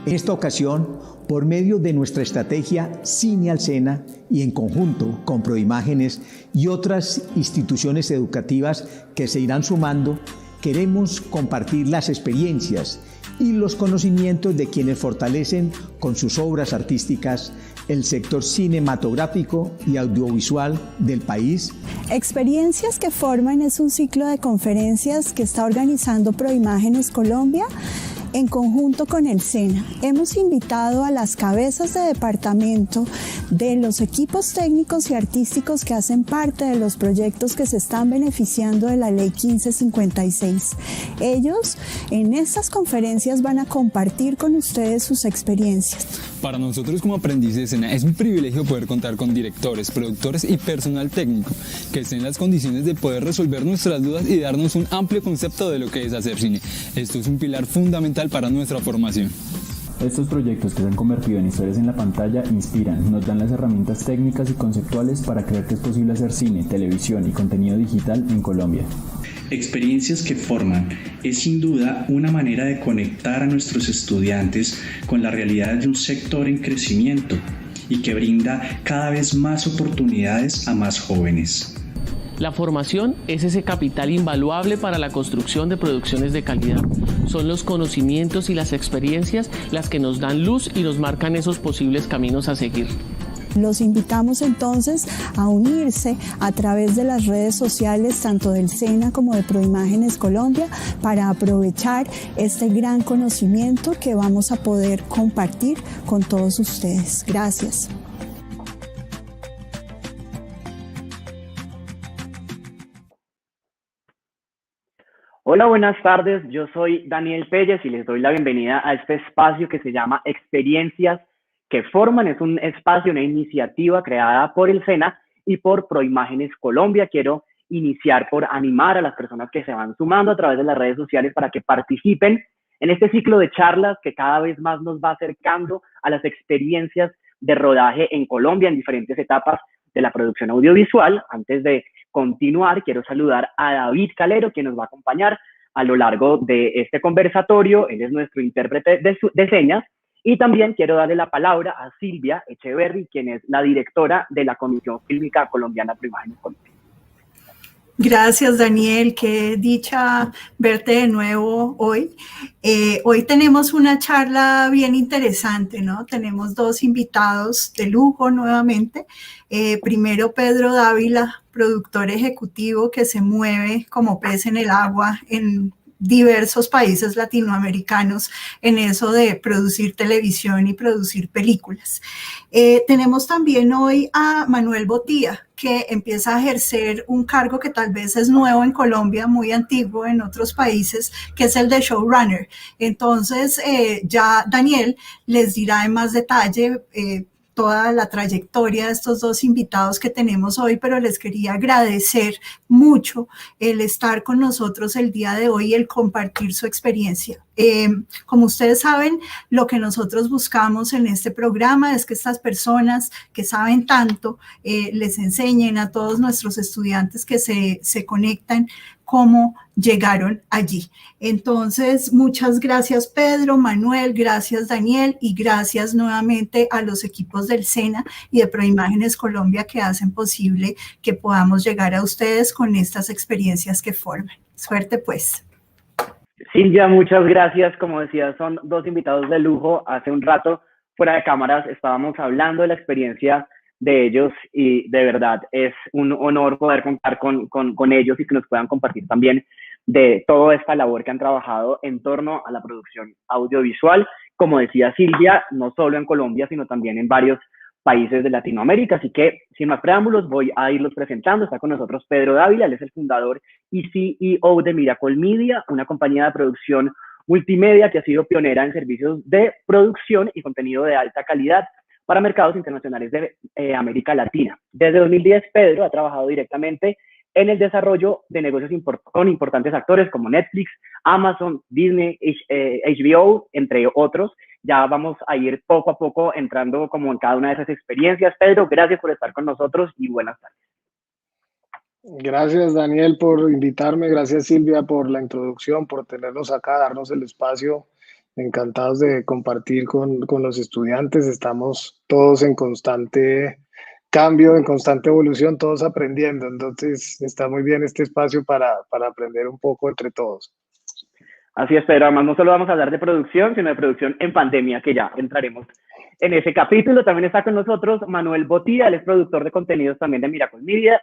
En esta ocasión, por medio de nuestra estrategia Cine al Sena y en conjunto con Proimágenes y otras instituciones educativas que se irán sumando, queremos compartir las experiencias y los conocimientos de quienes fortalecen con sus obras artísticas el sector cinematográfico y audiovisual del país. Experiencias que forman es un ciclo de conferencias que está organizando Proimágenes Colombia en conjunto con el SENA. Hemos invitado a las cabezas de departamento de los equipos técnicos y artísticos que hacen parte de los proyectos que se están beneficiando de la Ley 1556. Ellos en estas conferencias van a compartir con ustedes sus experiencias. Para nosotros como aprendices de SENA es un privilegio poder contar con directores, productores y personal técnico que estén en las condiciones de poder resolver nuestras dudas y darnos un amplio concepto de lo que es hacer cine. Esto es un pilar fundamental para nuestra formación. Estos proyectos que se han convertido en historias en la pantalla inspiran, nos dan las herramientas técnicas y conceptuales para creer que es posible hacer cine, televisión y contenido digital en Colombia. Experiencias que forman es sin duda una manera de conectar a nuestros estudiantes con la realidad de un sector en crecimiento y que brinda cada vez más oportunidades a más jóvenes. La formación es ese capital invaluable para la construcción de producciones de calidad. Son los conocimientos y las experiencias las que nos dan luz y nos marcan esos posibles caminos a seguir. Los invitamos entonces a unirse a través de las redes sociales tanto del SENA como de Proimágenes Colombia para aprovechar este gran conocimiento que vamos a poder compartir con todos ustedes. Gracias. Hola, buenas tardes. Yo soy Daniel Pérez y les doy la bienvenida a este espacio que se llama Experiencias que Forman. Es un espacio, una iniciativa creada por el SENA y por Proimágenes Colombia. Quiero iniciar por animar a las personas que se van sumando a través de las redes sociales para que participen en este ciclo de charlas que cada vez más nos va acercando a las experiencias de rodaje en Colombia en diferentes etapas de la producción audiovisual. Antes de continuar, quiero saludar a David Calero, quien nos va a acompañar a lo largo de este conversatorio. Él es nuestro intérprete de señas. Y también quiero darle la palabra a Silvia Echeverry, quien es la directora de la Comisión Fílmica Colombiana Proimágenes Colombia. Gracias, Daniel. Qué dicha verte de nuevo hoy. Hoy tenemos una charla bien interesante, ¿no? Tenemos dos invitados de lujo nuevamente. Primero, Pedro Dávila, productor ejecutivo que se mueve como pez en el agua en diversos países latinoamericanos en eso de producir televisión y producir películas. Tenemos también hoy a Manuel Botía, que empieza a ejercer un cargo que tal vez es nuevo en Colombia, muy antiguo en otros países, que es el de showrunner. Entonces, ya Daniel les dirá en más detalle toda la trayectoria de estos dos invitados que tenemos hoy, pero les quería agradecer mucho el estar con nosotros el día de hoy y el compartir su experiencia. Como ustedes saben, lo que nosotros buscamos en este programa es que estas personas que saben tanto les enseñen a todos nuestros estudiantes que se conectan cómo llegaron allí. Entonces, muchas gracias Pedro, Manuel, gracias Daniel y gracias nuevamente a los equipos del SENA y de Proimágenes Colombia que hacen posible que podamos llegar a ustedes con estas experiencias que forman. Suerte pues. Silvia, muchas gracias. Como decía, son dos invitados de lujo. Hace un rato, fuera de cámaras, estábamos hablando de la experiencia de ellos y de verdad es un honor poder contar con ellos y que nos puedan compartir también de toda esta labor que han trabajado en torno a la producción audiovisual. Como decía Silvia, no solo en Colombia, sino también en varios países de Latinoamérica. Así que, sin más preámbulos, voy a irlos presentando. Está con nosotros Pedro Dávila, él es el fundador y CEO de Miracle Media, una compañía de producción multimedia que ha sido pionera en servicios de producción y contenido de alta calidad para mercados internacionales de América Latina. Desde 2010, Pedro ha trabajado directamente en el desarrollo de negocios con importantes actores como Netflix, Amazon, Disney, HBO, entre otros. Ya vamos a ir poco a poco entrando como en cada una de esas experiencias. Pedro, gracias por estar con nosotros y buenas tardes. Gracias, Daniel, por invitarme. Gracias, Silvia, por la introducción, por tenernos acá, darnos el espacio encantados de compartir con los estudiantes. Estamos todos en constante cambio, en constante evolución, todos aprendiendo. Entonces, está muy bien este espacio para aprender un poco entre todos. Así es, Pedro. Además, no solo vamos a hablar de producción, sino de producción en pandemia, que ya entraremos en ese capítulo. También está con nosotros Manuel Botía, él es productor de contenidos también de Miracle Media,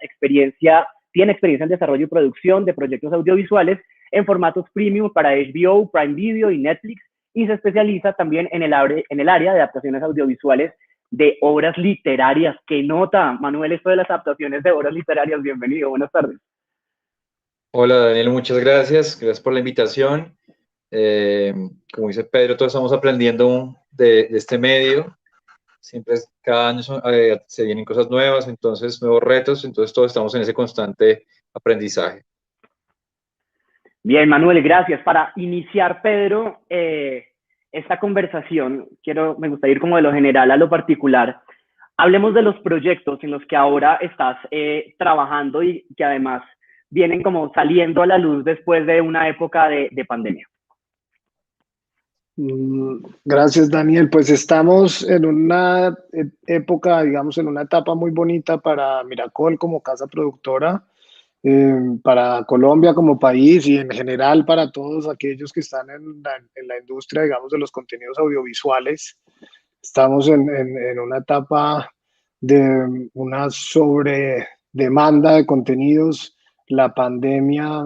tiene experiencia en desarrollo y producción de proyectos audiovisuales en formatos premium para HBO, Prime Video y Netflix, y se especializa también en el área de adaptaciones audiovisuales de obras literarias. ¿Qué nota, Manuel, esto de las adaptaciones de obras literarias? Bienvenido, buenas tardes. Hola Daniel, muchas gracias. Gracias por la invitación. Como dice Pedro, todos estamos aprendiendo de este medio. Siempre, cada año se vienen cosas nuevas, entonces nuevos retos, entonces todos estamos en ese constante aprendizaje. Bien, Manuel, gracias. Para iniciar, Pedro, esta conversación, me gusta ir como de lo general a lo particular. Hablemos de los proyectos en los que ahora estás trabajando y que además vienen como saliendo a la luz después de una época de pandemia. Gracias, Daniel. Pues estamos en una época, digamos, en una etapa muy bonita para Miracol como casa productora, para Colombia como país y en general para todos aquellos que están en la industria, digamos, de los contenidos audiovisuales. Estamos en una etapa de una sobredemanda de contenidos. La pandemia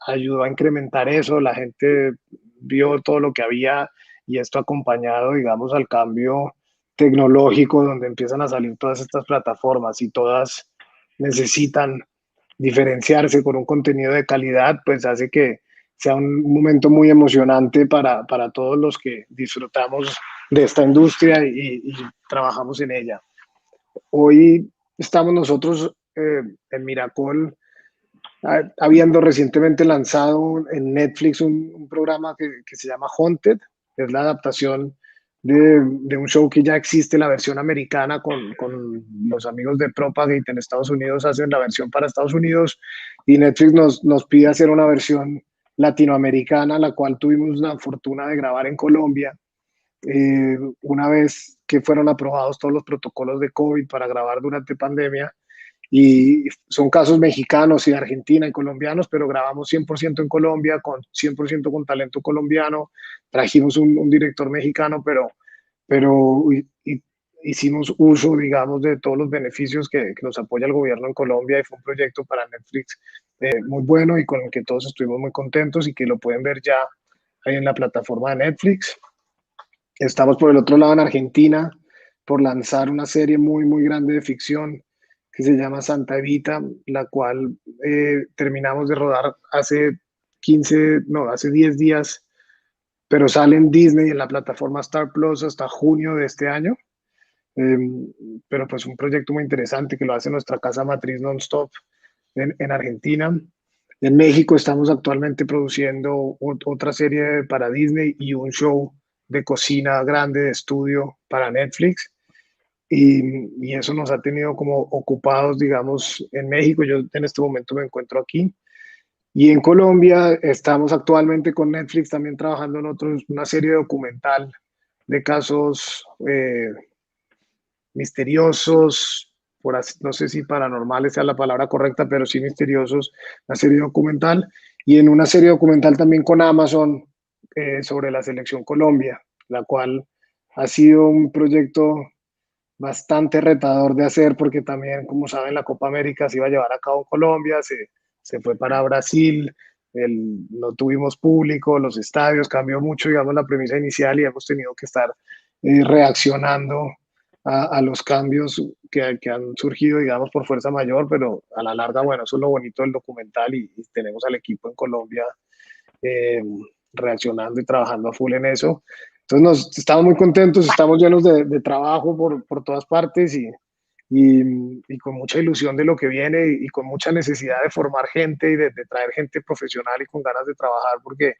ayudó a incrementar eso, la gente vio todo lo que había y esto acompañado, digamos, al cambio tecnológico donde empiezan a salir todas estas plataformas y todas necesitan diferenciarse con un contenido de calidad, pues hace que sea un momento muy emocionante para todos los que disfrutamos de esta industria y trabajamos en ella. Hoy estamos nosotros en Miracol habiendo recientemente lanzado en Netflix un programa que se llama Haunted, que es la adaptación de un show que ya existe, la versión americana con los amigos de Propagate en Estados Unidos, hacen la versión para Estados Unidos y Netflix nos pide hacer una versión latinoamericana, la cual tuvimos la fortuna de grabar en Colombia. Una vez que fueron aprobados todos los protocolos de COVID para grabar durante pandemia, y son casos mexicanos y de Argentina y colombianos, pero grabamos 100% en Colombia, con 100% con talento colombiano, trajimos un director mexicano, pero hicimos uso, digamos, de todos los beneficios que nos apoya el gobierno en Colombia y fue un proyecto para Netflix muy bueno y con el que todos estuvimos muy contentos y que lo pueden ver ya ahí en la plataforma de Netflix. Estamos por el otro lado en Argentina por lanzar una serie muy, muy grande de ficción que se llama Santa Evita, la cual terminamos de rodar hace 10 días, pero sale en Disney, en la plataforma Star Plus hasta junio de este año. Pero pues un proyecto muy interesante que lo hace nuestra casa matriz Nonstop en Argentina. En México estamos actualmente produciendo otra serie para Disney y un show de cocina grande de estudio para Netflix. Y eso nos ha tenido como ocupados, digamos, en México. Yo en este momento me encuentro aquí. Y en Colombia estamos actualmente con Netflix también trabajando en una serie documental de casos misteriosos, no sé si paranormales sea la palabra correcta, pero sí misteriosos, una serie documental. Y en una serie documental también con Amazon sobre la Selección Colombia, la cual ha sido un proyecto bastante retador de hacer porque también, como saben, la Copa América se iba a llevar a cabo en Colombia, se fue para Brasil, no tuvimos público, los estadios, cambió mucho, digamos, la premisa inicial y hemos tenido que estar reaccionando a los cambios que han surgido, digamos, por fuerza mayor, pero a la larga, bueno, eso es lo bonito del documental y tenemos al equipo en Colombia reaccionando y trabajando a full en eso. Entonces estamos muy contentos, estamos llenos de trabajo por todas partes y con mucha ilusión de lo que viene y con mucha necesidad de formar gente y de traer gente profesional y con ganas de trabajar porque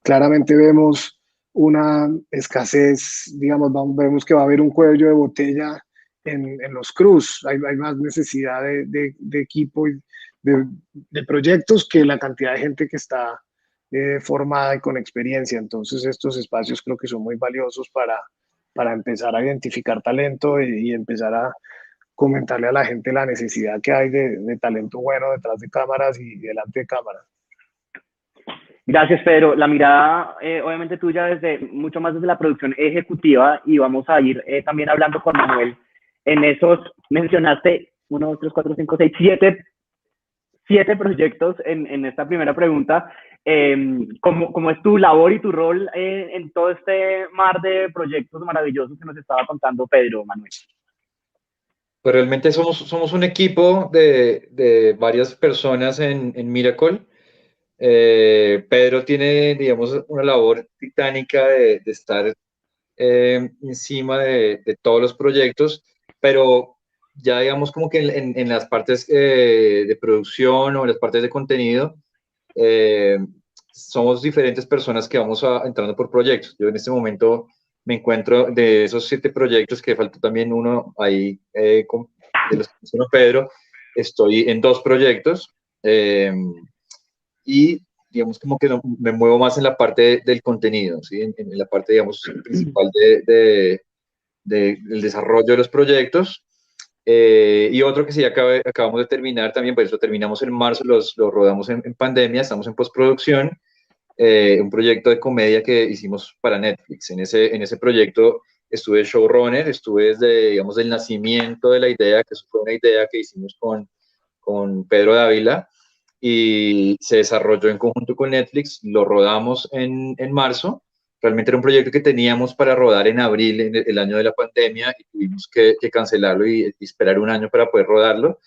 claramente vemos una escasez, digamos, vemos que va a haber un cuello de botella en los crews, hay más necesidad de equipo y de proyectos que la cantidad de gente que está formada y con experiencia. Entonces estos espacios creo que son muy valiosos para empezar a identificar talento y empezar a comentarle a la gente la necesidad que hay de talento bueno detrás de cámaras y delante de cámaras. Gracias, Pedro. La mirada, obviamente tuya, mucho más desde la producción ejecutiva, y vamos a ir también hablando con Manuel. En esos mencionaste 1, 2, 3, 4, 5, 6, 7 proyectos en esta primera pregunta. ¿Cómo es tu labor y tu rol en todo este mar de proyectos maravillosos que nos estaba contando Pedro, Manuel? Pues realmente somos un equipo de varias personas en Miracle. Pedro tiene, digamos, una labor titánica de estar encima de todos los proyectos, pero ya digamos como que en las partes de producción o en las partes de contenido, somos diferentes personas que vamos entrando por proyectos. Yo en este momento me encuentro de esos 7 proyectos, que faltó también uno ahí, de los que mencionó Pedro, estoy en 2 proyectos. Y digamos como que me muevo más en la parte del contenido, ¿sí? En la parte, digamos, principal del desarrollo de los proyectos. Y otro que sí acabamos de terminar también, pues lo terminamos en marzo, lo rodamos en pandemia, estamos en postproducción, un proyecto de comedia que hicimos para Netflix. En ese proyecto estuve showrunner, estuve desde, digamos, el nacimiento de la idea, que fue una idea que hicimos con Pedro Dávila, y se desarrolló en conjunto con Netflix, lo rodamos en marzo. Realmente era un proyecto que teníamos para rodar en abril, en el año de la pandemia, y tuvimos que cancelarlo y esperar un año para poder rodarlo,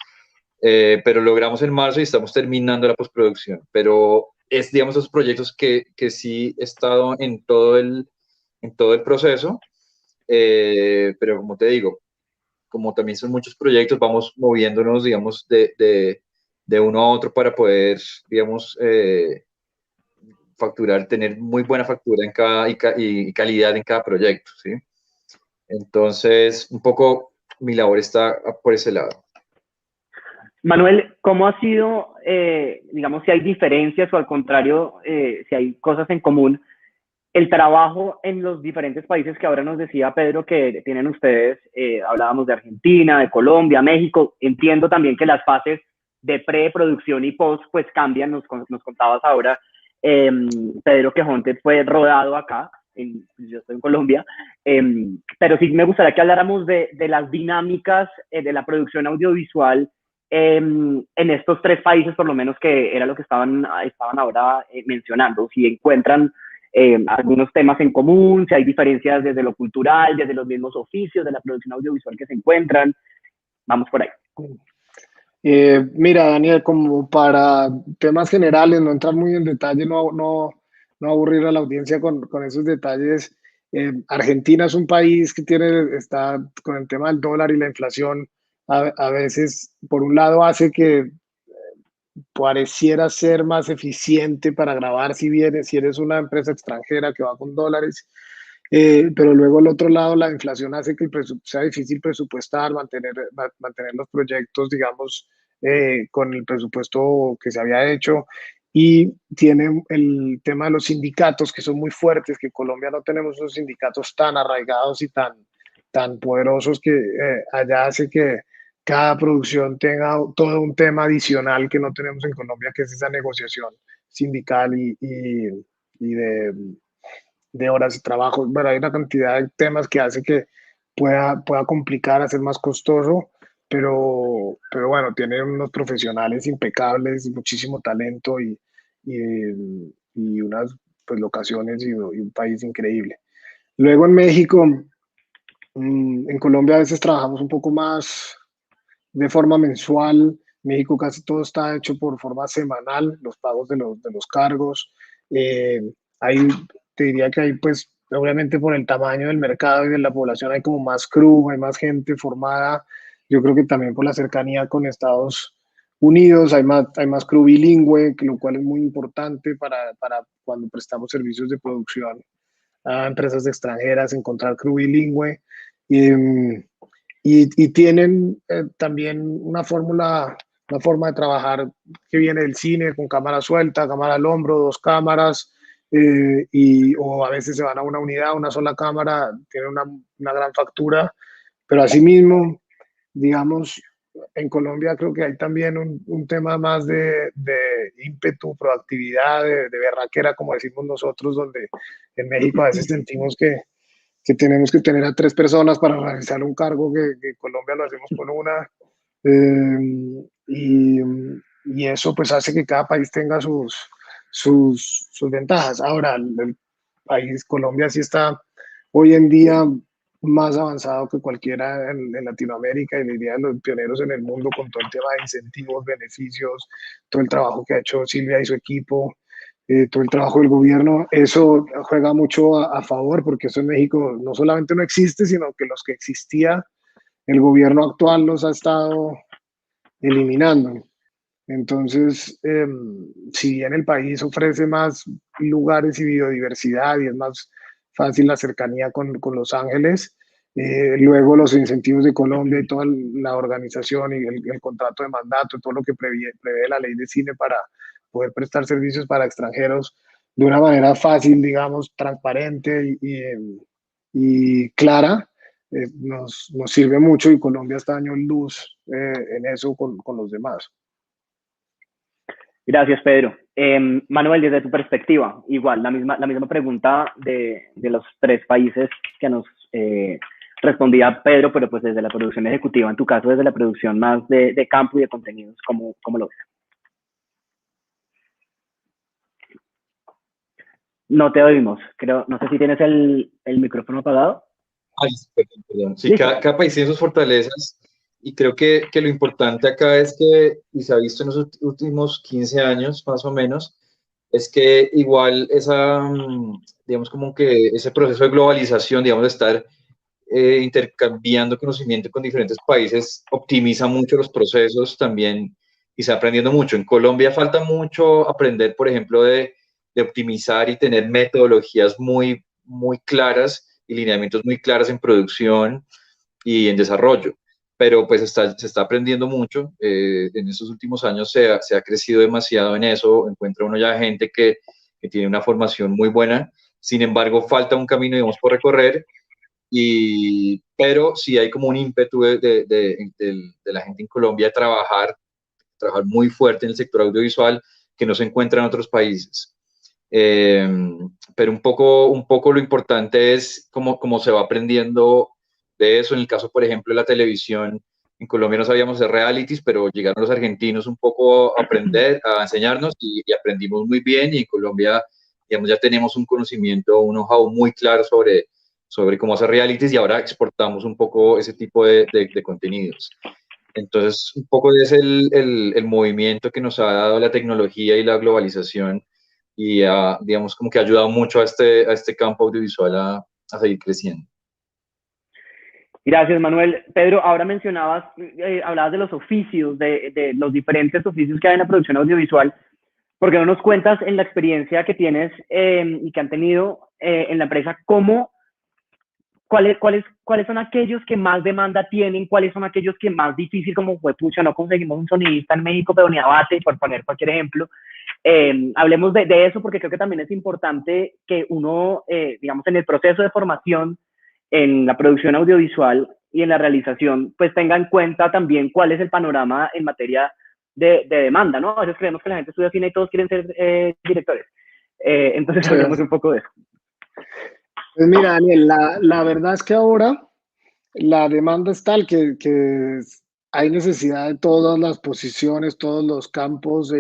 pero logramos en marzo y estamos terminando la postproducción. Pero es, digamos, esos proyectos que sí he estado en todo el proceso, pero como te digo, como también son muchos proyectos, vamos moviéndonos, digamos, de uno a otro para poder, digamos, facturar, tener muy buena factura en cada y calidad en cada proyecto, ¿sí? Entonces, un poco mi labor está por ese lado. Manuel, ¿cómo ha sido, digamos, si hay diferencias o al contrario, si hay cosas en común, el trabajo en los diferentes países que ahora nos decía Pedro que tienen ustedes? Hablábamos de Argentina, de Colombia, México. Entiendo también que las fases de preproducción y post pues cambian. Nos contabas ahora, Pedro, que Haunted fue rodado acá, yo estoy en Colombia, pero sí me gustaría que habláramos de las dinámicas de la producción audiovisual en estos 3 países, por lo menos, que era lo que estaban ahora mencionando. Si encuentran algunos temas en común, si hay diferencias desde lo cultural, desde los mismos oficios de la producción audiovisual que se encuentran. Vamos por ahí. Mira, Daniel, como para temas generales, no entrar muy en detalle, no aburrir a la audiencia con esos detalles. Argentina es un país que está con el tema del dólar y la inflación. A veces, por un lado, hace que pareciera ser más eficiente para grabar si eres una empresa extranjera que va con dólares, pero luego al otro lado la inflación hace que sea difícil presupuestar, mantener los proyectos, digamos, con el presupuesto que se había hecho. Y tiene el tema de los sindicatos, que son muy fuertes, que en Colombia no tenemos esos sindicatos tan arraigados y tan poderosos, que allá hace que cada producción tenga todo un tema adicional que no tenemos en Colombia, que es esa negociación sindical y de horas de trabajo. Bueno, hay una cantidad de temas que hace que pueda complicar, hacer más costoso, pero bueno, tiene unos profesionales impecables, muchísimo talento y unas pues, locaciones y un país increíble. Luego en México, en Colombia a veces trabajamos un poco más de forma mensual. México casi todo está hecho por forma semanal, los pagos de los cargos. Ahí te diría que hay, pues, obviamente por el tamaño del mercado y de la población hay como más crew, hay más gente formada. Yo creo que también por la cercanía con Estados Unidos hay más crew bilingüe, lo cual es muy importante para cuando prestamos servicios de producción a empresas extranjeras, encontrar crew bilingüe. Y tienen también una fórmula una forma de trabajar que viene del cine, con cámara suelta, cámara al hombro, 2 cámaras, o a veces se van a una unidad, una sola cámara, tiene una gran factura, pero asimismo, digamos, en Colombia creo que hay también un tema más de ímpetu, proactividad, de berraquera, como decimos nosotros, donde en México a veces sentimos que tenemos que tener a 3 personas para realizar un cargo que en Colombia lo hacemos con una. Y eso pues hace que cada país tenga sus ventajas. Ahora, el país, Colombia, sí está hoy en día más avanzado que cualquiera en Latinoamérica y diría de los pioneros en el mundo con todo el tema de incentivos, beneficios, todo el trabajo que ha hecho Silvia y su equipo, todo el trabajo del gobierno. Eso juega mucho a favor porque eso en México no solamente no existe, sino que los que existía, el gobierno actual los ha estado eliminando. Entonces, si bien el país ofrece más lugares y biodiversidad y es más fácil la cercanía con Los Ángeles, luego los incentivos de Colombia y toda la organización y el contrato de mandato, todo lo que prevé la ley de cine para poder prestar servicios para extranjeros de una manera fácil, digamos, transparente y clara, nos sirve mucho y Colombia está años luz en eso con los demás. Gracias, Pedro. Manuel, desde tu perspectiva, igual, la misma pregunta de los 3 países que nos respondía Pedro, pero pues desde la producción ejecutiva, en tu caso desde la producción más de campo y de contenidos, ¿cómo lo ves? No te oímos, creo, no sé si tienes el micrófono apagado. Ay, perdón. Sí, cada país tiene sus fortalezas y creo que lo importante acá es que, y se ha visto en los últimos 15 años más o menos, es que igual digamos como que ese proceso de globalización, digamos de estar intercambiando conocimiento con diferentes países, optimiza mucho los procesos también y se está aprendiendo mucho. En Colombia falta mucho aprender, por ejemplo, de optimizar y tener metodologías muy, muy claras y lineamientos muy claros en producción y en desarrollo. Pero pues se está aprendiendo mucho. En estos últimos años se ha crecido demasiado en eso. Encuentra uno ya gente que tiene una formación muy buena. Sin embargo, falta un camino, digamos, por recorrer. Pero sí hay como un ímpetu de la gente en Colombia de trabajar muy fuerte en el sector audiovisual que no se encuentra en otros países. Pero un poco lo importante es cómo se va aprendiendo de eso. En el caso, por ejemplo, de la televisión, en Colombia no sabíamos hacer realities, pero llegaron los argentinos un poco a aprender, a enseñarnos y aprendimos muy bien. Y en Colombia, digamos, ya tenemos un conocimiento, un know-how muy claro sobre cómo hacer realities y ahora exportamos un poco ese tipo de contenidos. Entonces, un poco es el movimiento que nos ha dado la tecnología y la globalización y digamos como que ha ayudado mucho a este campo audiovisual a seguir creciendo. Gracias, Manuel. Pedro, ahora hablabas de los oficios, de los diferentes oficios que hay en la producción audiovisual. ¿Por qué no nos cuentas en la experiencia que tienes y que han tenido en la empresa, cuáles son aquellos que más demanda tienen, cuáles son aquellos que más difícil, como fue, pucha, no conseguimos un sonidista en México, pero ni abate, por poner cualquier ejemplo? Hablemos de eso porque creo que también es importante que uno, digamos, en el proceso de formación, en la producción audiovisual y en la realización, pues tenga en cuenta también cuál es el panorama en materia de demanda, ¿no? A veces creemos que la gente estudia cine y todos quieren ser directores. Entonces, hablemos un poco de eso. Pues mira, Daniel, la verdad es que ahora la demanda es tal que hay necesidad de todas las posiciones, todos los campos.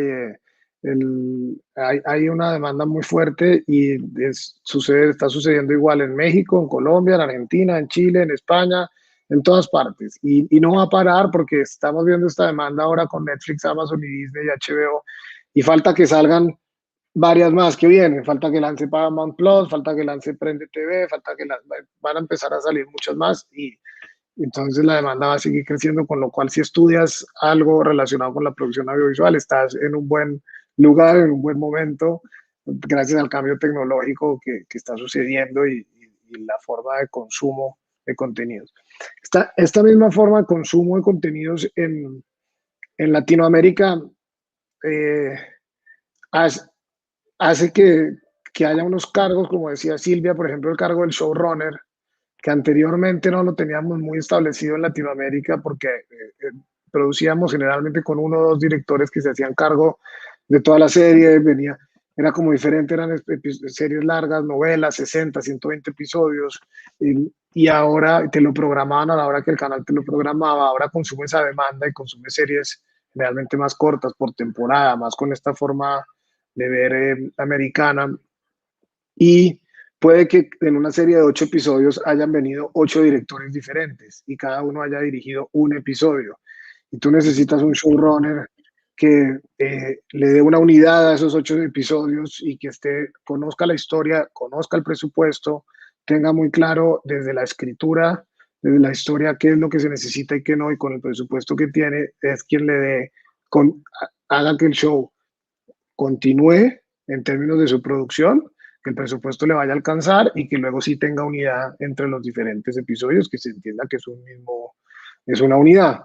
Hay una demanda muy fuerte y está sucediendo igual en México, en Colombia, en Argentina, en Chile, en España, en todas partes. Y no va a parar porque estamos viendo esta demanda ahora con Netflix, Amazon y Disney y HBO. Y falta que salgan varias más que vienen. Falta que lance Paramount Plus, falta que lance Prende TV, van a empezar a salir muchas más. Y entonces la demanda va a seguir creciendo, con lo cual si estudias algo relacionado con la producción audiovisual, estás en un buen lugar, en un buen momento, gracias al cambio tecnológico que está sucediendo y la forma de consumo de contenidos. Esta misma forma de consumo de contenidos en en Latinoamérica hace que haya unos cargos, como decía Silvia, por ejemplo, el cargo del showrunner, que anteriormente no lo teníamos muy establecido en Latinoamérica porque producíamos generalmente con 1 o 2 directores que se hacían cargo de toda la serie, era como diferente, eran series largas, novelas, 60, 120 episodios, y ahora te lo programaban a la hora que el canal te lo programaba. Ahora consume esa demanda y consume series realmente más cortas por temporada, más con esta forma de ver americana. Y puede que en una serie de 8 episodios hayan venido 8 directores diferentes y cada uno haya dirigido un episodio. Y tú necesitas un showrunner que le dé una unidad a esos 8 episodios y que conozca la historia, conozca el presupuesto, tenga muy claro desde la escritura, desde la historia, qué es lo que se necesita y qué no, y con el presupuesto que tiene, es quien haga que el show continúe en términos de su producción, que el presupuesto le vaya a alcanzar y que luego sí tenga unidad entre los diferentes episodios, que se entienda que es una unidad.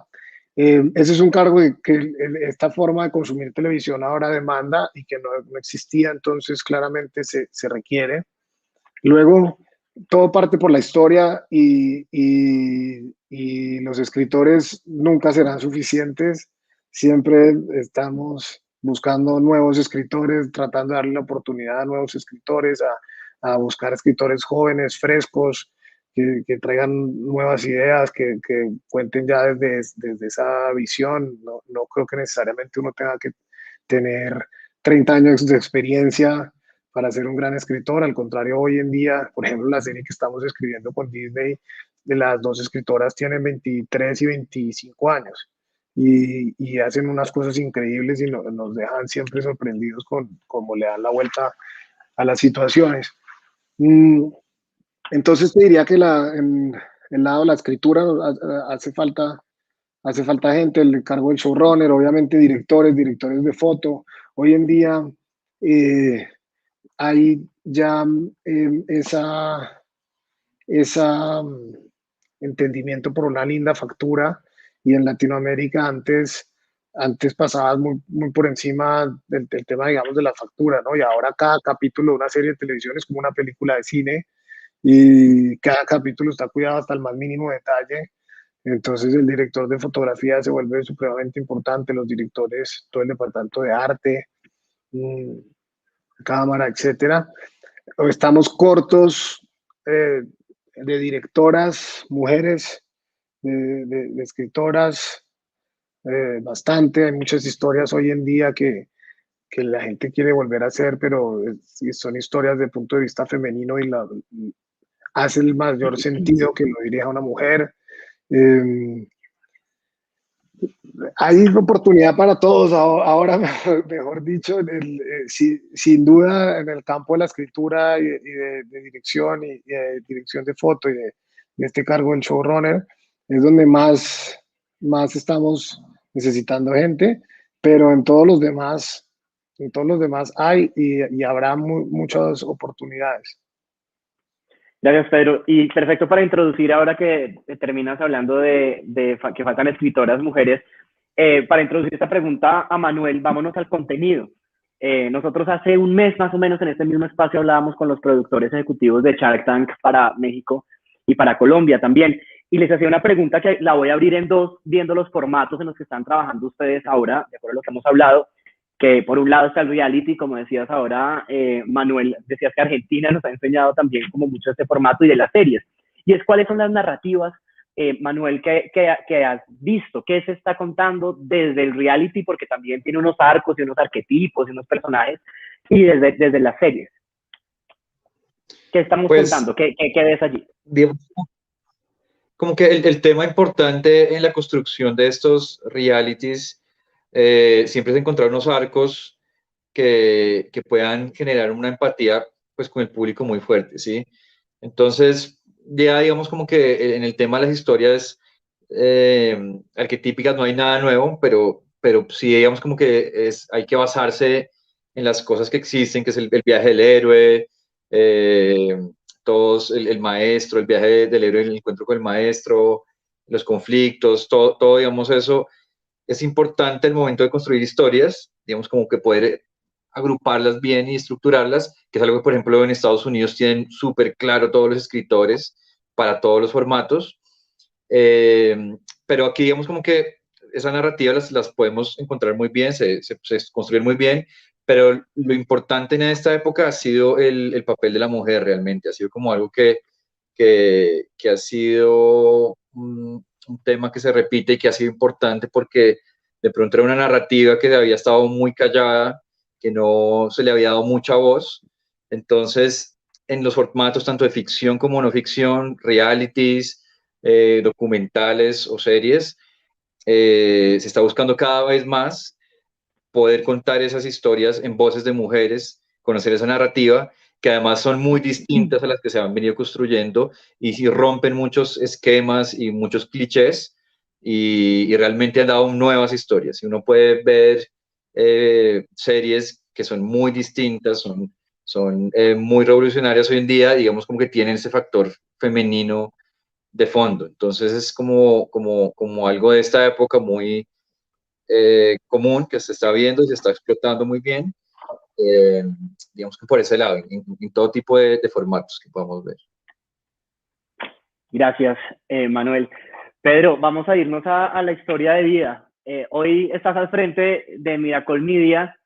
Ese es un cargo que esta forma de consumir televisión ahora demanda y que no existía, entonces claramente se requiere. Luego, todo parte por la historia y los escritores nunca serán suficientes. Siempre estamos buscando nuevos escritores, tratando de darle la oportunidad a nuevos escritores, a buscar escritores jóvenes, frescos, que traigan nuevas ideas, que cuenten ya desde esa visión. No creo que necesariamente uno tenga que tener 30 años de experiencia para ser un gran escritor. Al contrario, hoy en día, por ejemplo, la serie que estamos escribiendo con Disney, de las 2 escritoras tienen 23 y 25 años y hacen unas cosas increíbles y nos dejan siempre sorprendidos con cómo le dan la vuelta a las situaciones. Entonces te diría que en el lado de la escritura hace falta gente, el cargo del showrunner, obviamente directores de foto. Hoy en día hay ya esa entendimiento por una linda factura, y en Latinoamérica antes pasabas muy por encima del tema, digamos, de la factura, ¿no? Y ahora cada capítulo de una serie de televisión es como una película de cine y cada capítulo está cuidado hasta el más mínimo detalle. Entonces el director de fotografía se vuelve supremamente importante, los directores, todo el departamento de arte, cámara, etcétera. Estamos cortos de directoras, mujeres, de escritoras, bastante. Hay muchas historias hoy en día que la gente quiere volver a hacer, pero son historias de punto de vista femenino y hace el mayor sentido que lo dirija una mujer. Hay oportunidad para todos ahora, mejor dicho, sin duda en el campo de la escritura y de dirección y de dirección de foto y de este cargo del showrunner, es donde más estamos necesitando gente, pero en todos los demás hay y habrá muchas oportunidades. Gracias, Pedro. Y perfecto para introducir, ahora que terminas hablando de que faltan escritoras mujeres, para introducir esta pregunta a Manuel, vámonos al contenido. Nosotros hace un mes más o menos en este mismo espacio hablábamos con los productores ejecutivos de Shark Tank para México y para Colombia también. Y les hacía una pregunta que la voy a abrir en dos, viendo los formatos en los que están trabajando ustedes ahora, de acuerdo a lo que hemos hablado, que por un lado está el reality, como decías ahora, Manuel, decías que Argentina nos ha enseñado también como mucho este formato y de las series. Y es cuáles son las narrativas, Manuel, que has visto, qué se está contando desde el reality, porque también tiene unos arcos y unos arquetipos y unos personajes, y desde las series. ¿Qué estamos contando? ¿Qué ves allí? Digamos, como que el tema importante en la construcción de estos realities siempre es encontrar unos arcos que puedan generar una empatía pues con el público muy fuerte, ¿sí? Entonces, ya digamos como que en el tema de las historias arquetípicas no hay nada nuevo, pero sí digamos como que hay que basarse en las cosas que existen, que es el viaje del héroe, todos, el maestro, el viaje del héroe, el encuentro con el maestro, los conflictos, todo digamos eso. es importante el momento de construir historias, digamos, como que poder agruparlas bien y estructurarlas, que es algo que, por ejemplo, en Estados Unidos tienen súper claro todos los escritores para todos los formatos. Pero aquí, digamos, como que esa narrativa las podemos encontrar muy bien, se construyen muy bien, pero lo importante en esta época ha sido el papel de la mujer realmente, ha sido como algo que ha sido un tema que se repite y que ha sido importante porque de pronto era una narrativa que había estado muy callada, que no se le había dado mucha voz. Entonces, en los formatos tanto de ficción como no ficción, realities, documentales o series, se está buscando cada vez más poder contar esas historias en voces de mujeres, conocer esa narrativa, que además son muy distintas a las que se han venido construyendo y si rompen muchos esquemas y muchos clichés y realmente han dado nuevas historias. Y uno puede ver series que son muy distintas, son muy revolucionarias hoy en día, digamos como que tienen ese factor femenino de fondo. Entonces es como algo de esta época muy común que se está viendo y se está explotando muy bien. Digamos que por ese lado, en todo tipo de formatos que podamos ver. Gracias, Manuel. Pedro, vamos a irnos a la historia de vida. Hoy estás al frente de Miracol Media,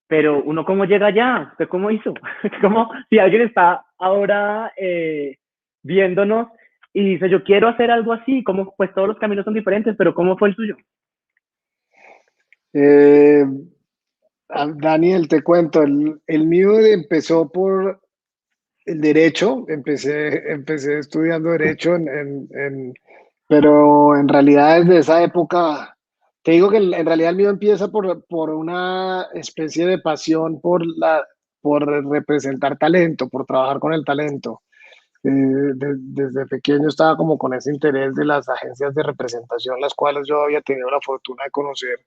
pero uno cómo llega allá, ¿usted cómo hizo? Como si alguien está ahora viéndonos y dice, yo quiero hacer algo así, como pues todos los caminos son diferentes, pero ¿cómo fue el suyo? Daniel, te cuento, el mío empezó por el derecho, empecé estudiando derecho, pero en realidad desde esa época, te digo que en realidad el mío empieza por una especie de pasión por representar talento, por trabajar con el talento. Desde pequeño estaba como con ese interés de las agencias de representación, las cuales yo había tenido la fortuna de conocer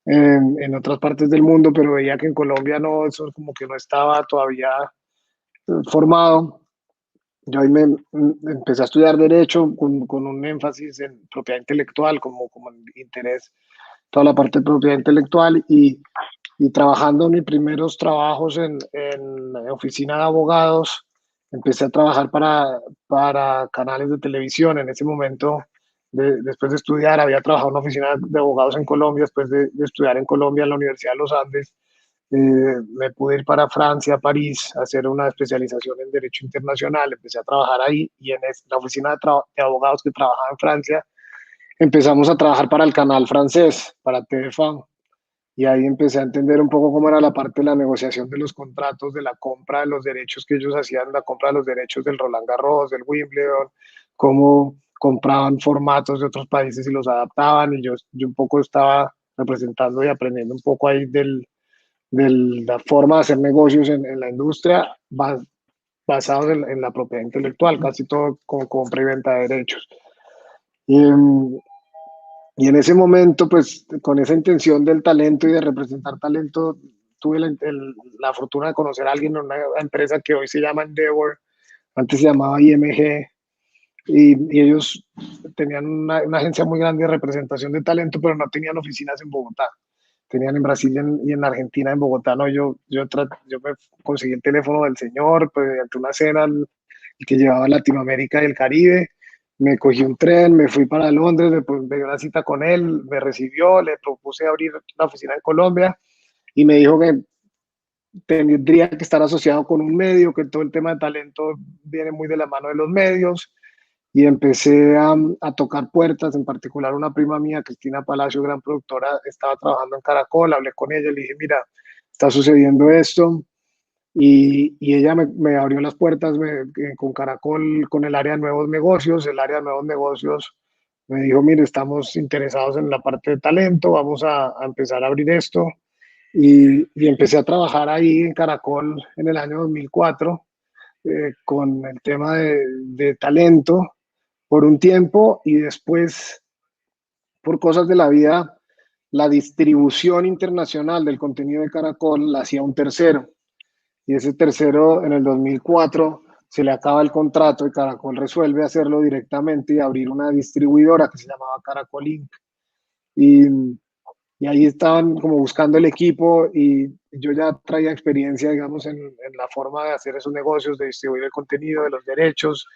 en otras partes del mundo, pero veía que en Colombia no, eso como que no estaba todavía formado. Yo ahí empecé a estudiar Derecho con un énfasis en propiedad intelectual, como en interés, toda la parte de propiedad intelectual y trabajando en mis primeros trabajos en oficina de abogados, empecé a trabajar para canales de televisión. En ese momento, después de estudiar, había trabajado en una oficina de abogados en Colombia, después de estudiar en Colombia en la Universidad de los Andes. Me pude ir para Francia, París, a hacer una especialización en Derecho Internacional. Empecé a trabajar ahí y en la oficina de abogados que trabajaba en Francia, empezamos a trabajar para el canal francés, para TF1. Y ahí empecé a entender un poco cómo era la parte de la negociación de los contratos, de la compra de los derechos que ellos hacían, la compra de los derechos del Roland Garros, del Wimbledon, cómo compraban formatos de otros países y los adaptaban. Y yo un poco estaba representando y aprendiendo un poco ahí de la forma de hacer negocios en la industria basados en la propiedad intelectual, casi todo como compra y venta de derechos. Y en ese momento, pues con esa intención del talento y de representar talento, tuve la fortuna de conocer a alguien en una empresa que hoy se llama Endeavor, antes se llamaba IMG, y ellos tenían una agencia muy grande de representación de talento, pero no tenían oficinas en Bogotá. Tenían en Brasil y en Argentina, en Bogotá, no, yo me conseguí el teléfono del señor, pues mediante una cena, el que llevaba Latinoamérica y el Caribe, me cogí un tren, me fui para Londres, me dio una cita con él, me recibió, le propuse abrir la oficina en Colombia y me dijo que tendría que estar asociado con un medio, que todo el tema de talento viene muy de la mano de los medios. Y empecé a tocar puertas, en particular una prima mía, Cristina Palacio, gran productora, estaba trabajando en Caracol, hablé con ella, le dije, mira, está sucediendo esto, y ella me abrió las puertas con Caracol, con el área de nuevos negocios. El área de nuevos negocios me dijo, mire, estamos interesados en la parte de talento, vamos a empezar a abrir esto, y empecé a trabajar ahí en Caracol en el año 2004 con el tema de talento por un tiempo, y después, por cosas de la vida, la distribución internacional del contenido de Caracol la hacía un tercero, y ese tercero en el 2004 se le acaba el contrato y Caracol resuelve hacerlo directamente y abrir una distribuidora que se llamaba Caracol Inc. y ahí estaban como buscando el equipo y yo ya traía experiencia, digamos, en la forma de hacer esos negocios, de distribuir el contenido, de los derechos.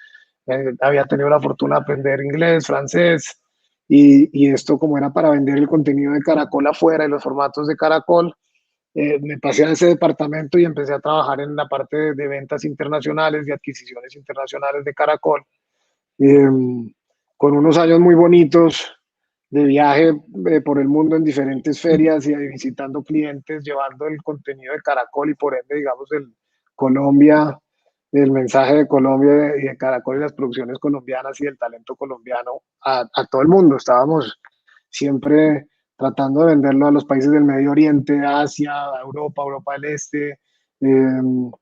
Había tenido la fortuna de aprender inglés, francés, y esto como era para vender el contenido de Caracol afuera y los formatos de Caracol, me pasé a ese departamento y empecé a trabajar en la parte de ventas internacionales, de adquisiciones internacionales de Caracol, eh, con unos años muy bonitos de viaje por el mundo en diferentes ferias y visitando clientes, llevando el contenido de Caracol y por ende, digamos, Colombia, el mensaje de Colombia y de Caracol y las producciones colombianas y el talento colombiano a todo el mundo. Estábamos siempre tratando de venderlo a los países del Medio Oriente, Asia, Europa, Europa del Este,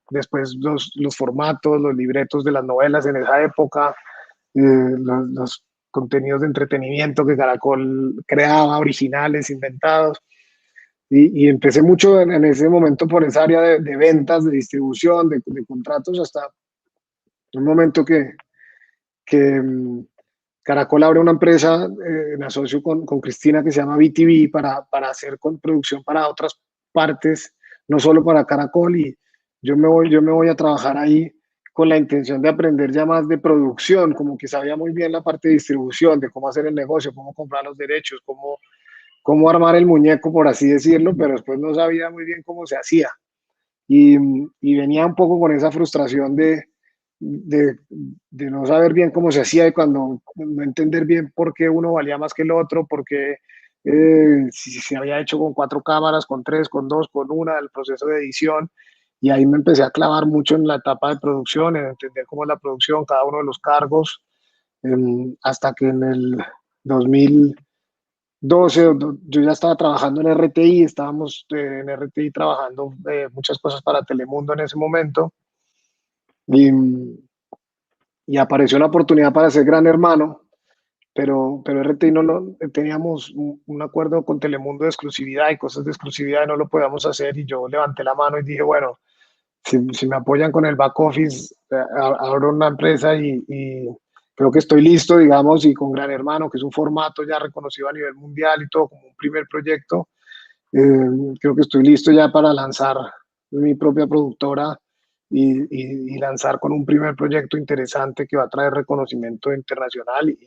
después los formatos, los libretos de las novelas en esa época, los contenidos de entretenimiento que Caracol creaba, originales, inventados. Y empecé mucho en ese momento por esa área de ventas, de distribución, de contratos, hasta un momento que Caracol abre una empresa, me asocio con Cristina, que se llama BTV, para hacer producción para otras partes, no solo para Caracol, y yo me voy a trabajar ahí con la intención de aprender ya más de producción, como que sabía muy bien la parte de distribución, de cómo hacer el negocio, cómo comprar los derechos, cómo armar el muñeco, por así decirlo, pero después no sabía muy bien cómo se hacía. Y venía un poco con esa frustración de, de no saber bien cómo se hacía y cuando no entender bien por qué uno valía más que el otro, porque si se había hecho con 4 cámaras, con 3, con 2, con una, el proceso de edición. Y ahí me empecé a clavar mucho en la etapa de producción, en entender cómo es la producción, cada uno de los cargos, hasta que en el 2012 yo ya estaba trabajando en RTI, estábamos en RTI trabajando muchas cosas para Telemundo en ese momento, y, y apareció la oportunidad para ser Gran Hermano, pero RTI no teníamos un acuerdo con Telemundo de exclusividad y cosas de exclusividad y no lo podíamos hacer, y yo levanté la mano y dije, bueno, si me apoyan con el back office, abro una empresa y creo que estoy listo, digamos, y con Gran Hermano, que es un formato ya reconocido a nivel mundial y todo, como un primer proyecto, creo que estoy listo ya para lanzar mi propia productora y lanzar con un primer proyecto interesante que va a traer reconocimiento internacional.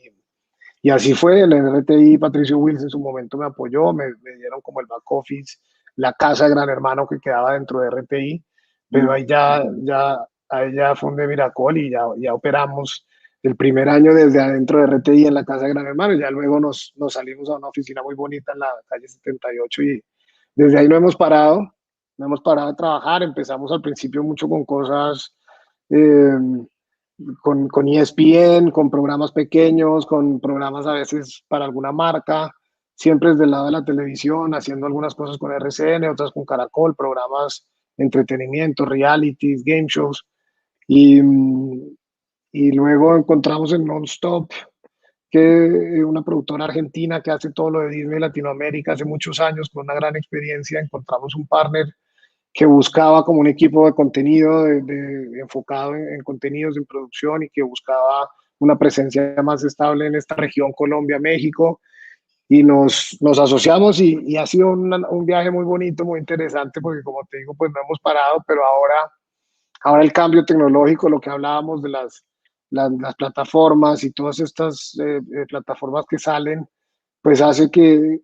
Y así fue, el RTI, Patricio Wills en su momento me apoyó, me dieron como el back office, la casa de Gran Hermano que quedaba dentro de RTI, pero ahí ya fundé Miracol y ya operamos el primer año desde adentro de RTI en la casa de Gran Hermano, y ya luego nos salimos a una oficina muy bonita en la calle 78 y desde ahí no hemos parado de trabajar. Empezamos al principio mucho con cosas, eh, con ESPN, con programas pequeños, con programas a veces para alguna marca, siempre desde el lado de la televisión, haciendo algunas cosas con RCN, otras con Caracol, programas de entretenimiento, realities, game shows. Y, y luego encontramos en Nonstop, que una productora argentina que hace todo lo de Disney Latinoamérica hace muchos años, con una gran experiencia. Encontramos un partner que buscaba como un equipo de contenido enfocado en contenidos, en producción, y que buscaba una presencia más estable en esta región, Colombia, México, y nos asociamos y ha sido un viaje muy bonito, muy interesante, porque como te digo, pues no hemos parado, pero ahora el cambio tecnológico, lo que hablábamos de las plataformas y todas estas plataformas que salen, pues hace que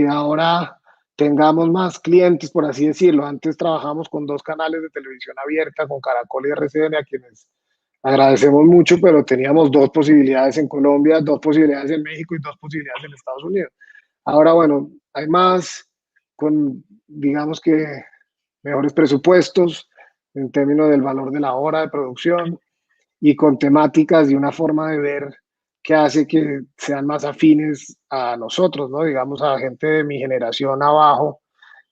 ahora tengamos más clientes, por así decirlo. Antes trabajamos con 2 canales de televisión abierta, con Caracol y RCN, a quienes agradecemos mucho, pero teníamos 2 posibilidades en Colombia, 2 posibilidades en México y 2 posibilidades en Estados Unidos. Ahora, bueno, hay más, con, digamos que, mejores presupuestos en términos del valor de la hora de producción y con temáticas y una forma de ver que hace que sean más afines a nosotros, ¿no? Digamos, a gente de mi generación abajo,